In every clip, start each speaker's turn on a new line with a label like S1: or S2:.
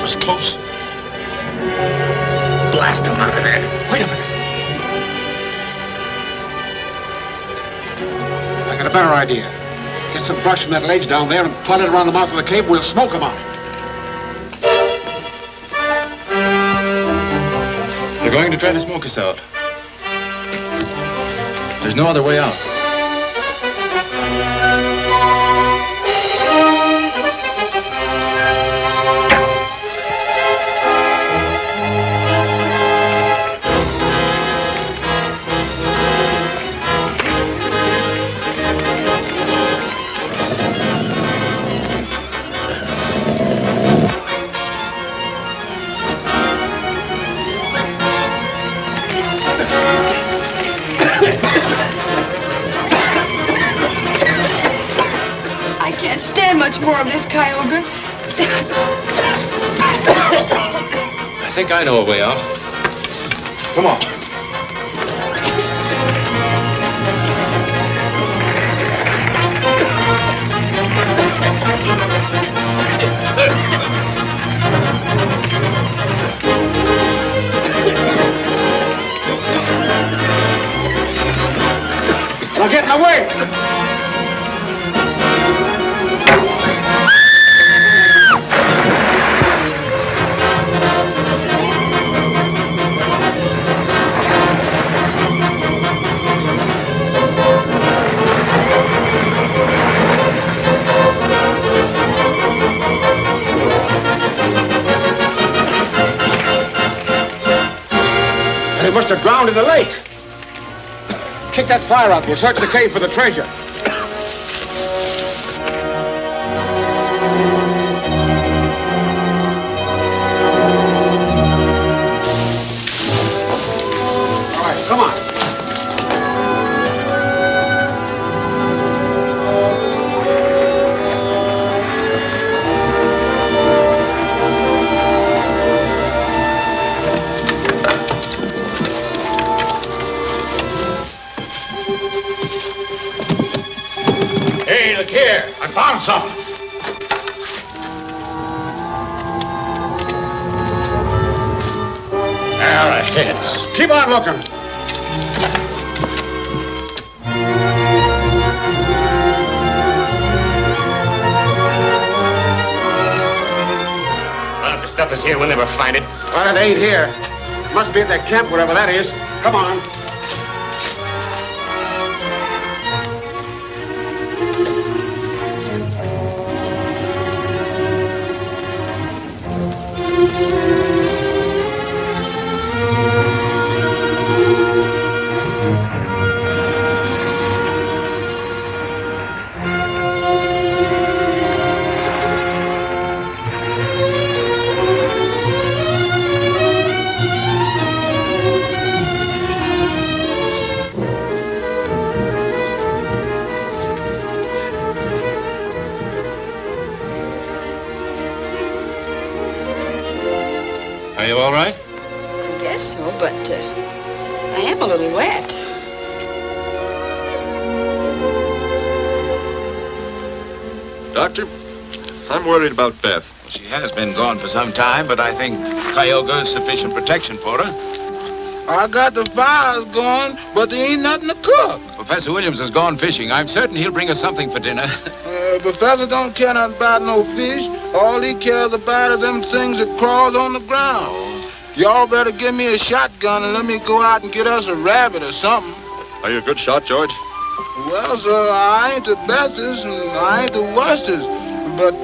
S1: was close. Blast him out of there. Wait a minute. I got a better idea. Get some brush from that ledge down there and plant it around the mouth of the cave. We'll smoke him out.
S2: They're going to try to smoke us out. There's no other way out.
S3: Much more of this, Kyogre.
S2: I think I know a way out. Come on.
S1: Now get in the way! They must have drowned in the lake. Kick that fire out. We'll search the cave for the treasure. All right, come on. Look here, I found something. There it is. Keep on looking.
S4: Well, if the stuff is here, we'll never find it.
S1: Well, it ain't here. It must be at that camp, wherever that is. Come on.
S2: Are you all right?
S3: I guess so, but I am a little wet.
S2: Doctor, I'm worried about Beth. She has been gone for some time, but I think Kyogre is sufficient protection for her.
S5: I got the fires going, but there ain't nothing to cook.
S2: Professor Williams has gone fishing. I'm certain he'll bring us something for dinner.
S5: Professor don't care nothing about no fish. All he cares about are them things that crawls on the ground. Y'all better give me a shotgun and let me go out and get us a rabbit or something.
S2: Are you a good shot, George?
S5: Well, sir, I ain't the bestest and I ain't the worstest. But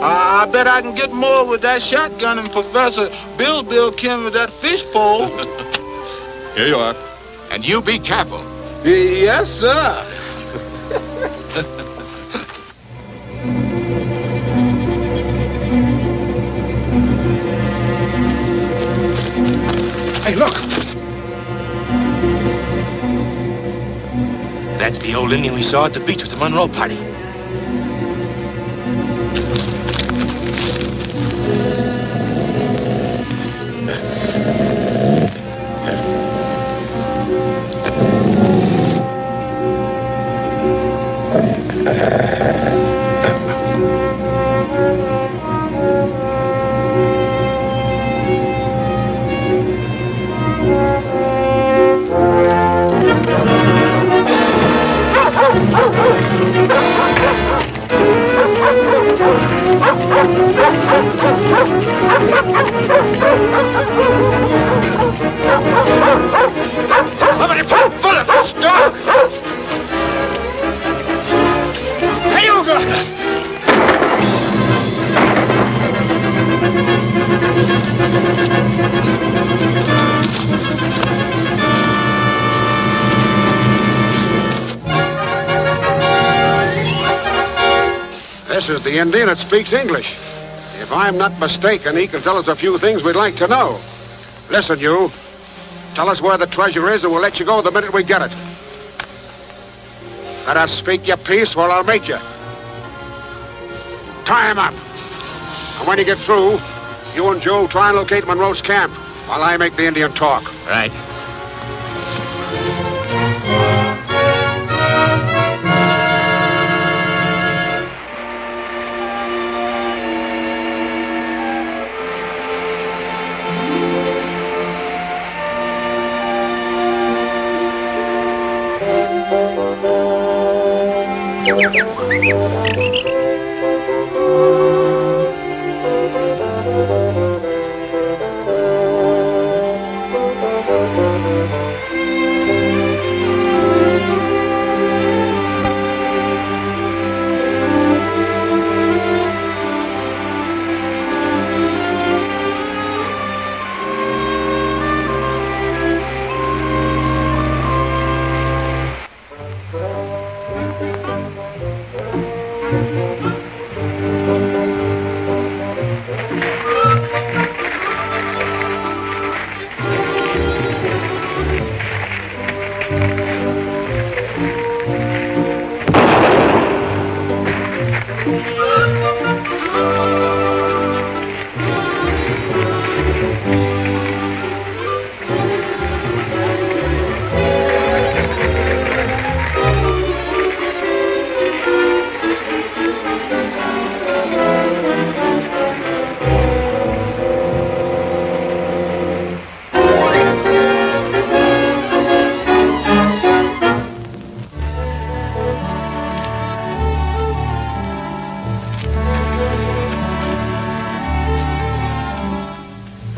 S5: I bet I can get more with that shotgun than Professor Bill can with that fish pole.
S2: Here you are. And you be careful.
S5: Yes, sir.
S1: Hey, look.
S4: That's the old Indian we saw at the beach with the Monroe party.
S1: Somebody put a bullet in this dog! Cayuga! This is the Indian that speaks English. If I'm not mistaken, he can tell us a few things we'd like to know. Listen, you. Tell us where the treasure is and we'll let you go the minute we get it. Let us speak your piece or I'll make you. Tie him up. And when you get through, you and Joe try and locate Monroe's camp while I make the Indian talk.
S4: Right.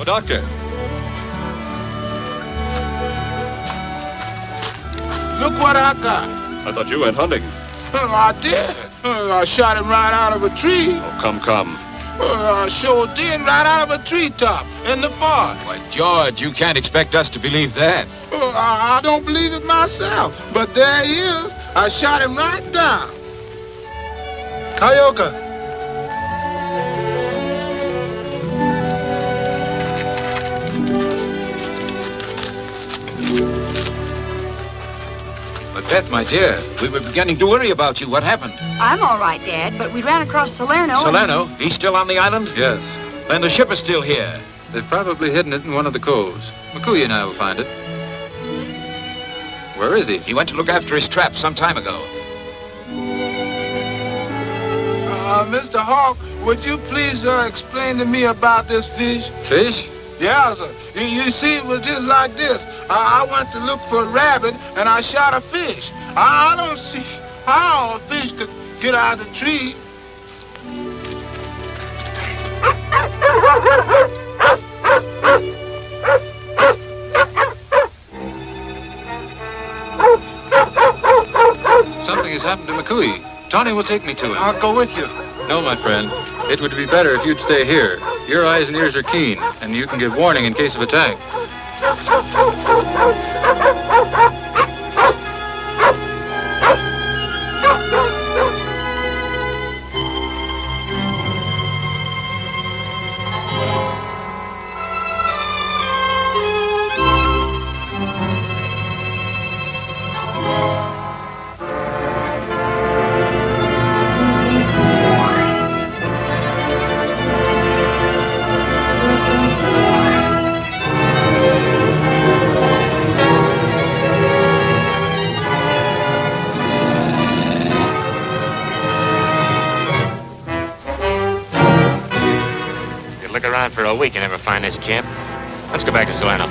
S2: Doctor.
S5: Look what I got.
S2: I thought you went hunting.
S5: I did. I shot him right out of a tree.
S2: Oh, come.
S5: I sure did, right out of a treetop in the forest.
S2: Why, George, you can't expect us to believe that.
S5: I don't believe it myself, but there he is. I shot him right down. Cayuga.
S2: Beth, my dear, we were beginning to worry about you. What happened?
S3: I'm all right, Dad, but we ran across Salerno.
S2: Salerno? He's still on the island?
S6: Yes.
S2: Then the ship is still here.
S6: They've probably hidden it in one of the coves. McCooey and I will find it. Where is he?
S2: He went to look after his trap some time ago.
S5: Mr. Hawk, would you please explain to me about this fish?
S6: Fish?
S5: Yeah, sir. You see, it was just like this. I went to look for a rabbit, and I shot a fish. I don't see how a fish could get out of the tree.
S6: Something has happened to McCooey. Tawny will take me to him.
S5: I'll go with you.
S6: No, my friend. It would be better if you'd stay here. Your eyes and ears are keen, and you can give warning in case of attack.
S4: For a week and never find this camp. Let's go back to Salerno.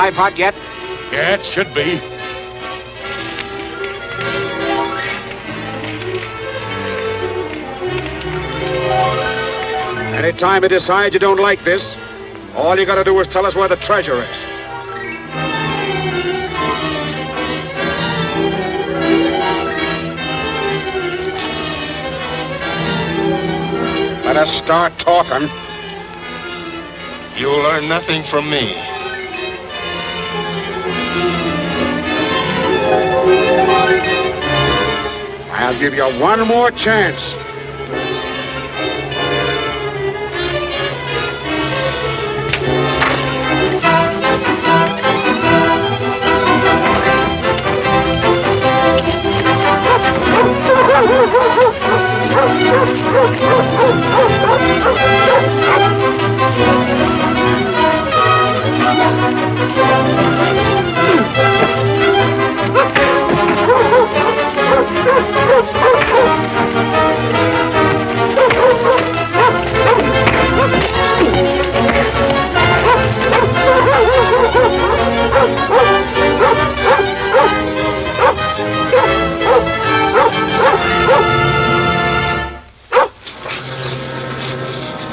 S1: knife hot yet?
S4: Yeah, it should be.
S1: Anytime you decide you don't like this, all you gotta do is tell us where the treasure is. Let us start talking.
S4: You'll learn nothing from me.
S1: I'll give you one more chance.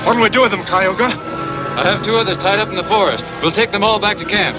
S4: What'll we do with them, Cayuga?
S6: I have 2 others tied up in the forest. We'll take them all back to camp.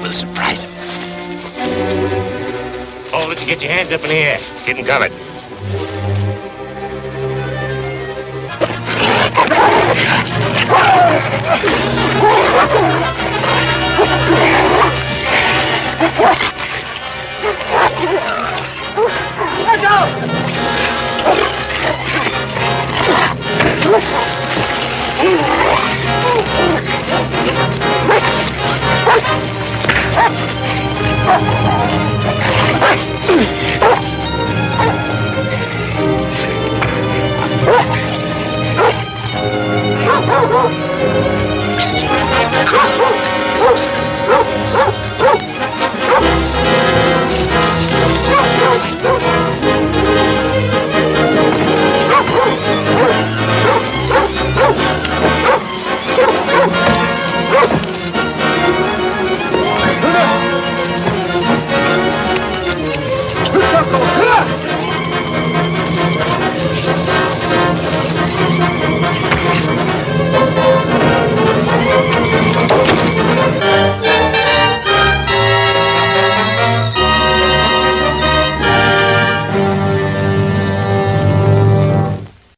S4: We'll surprise him. Hold it and get your hands up in the air. Get him covered.
S7: Let's go!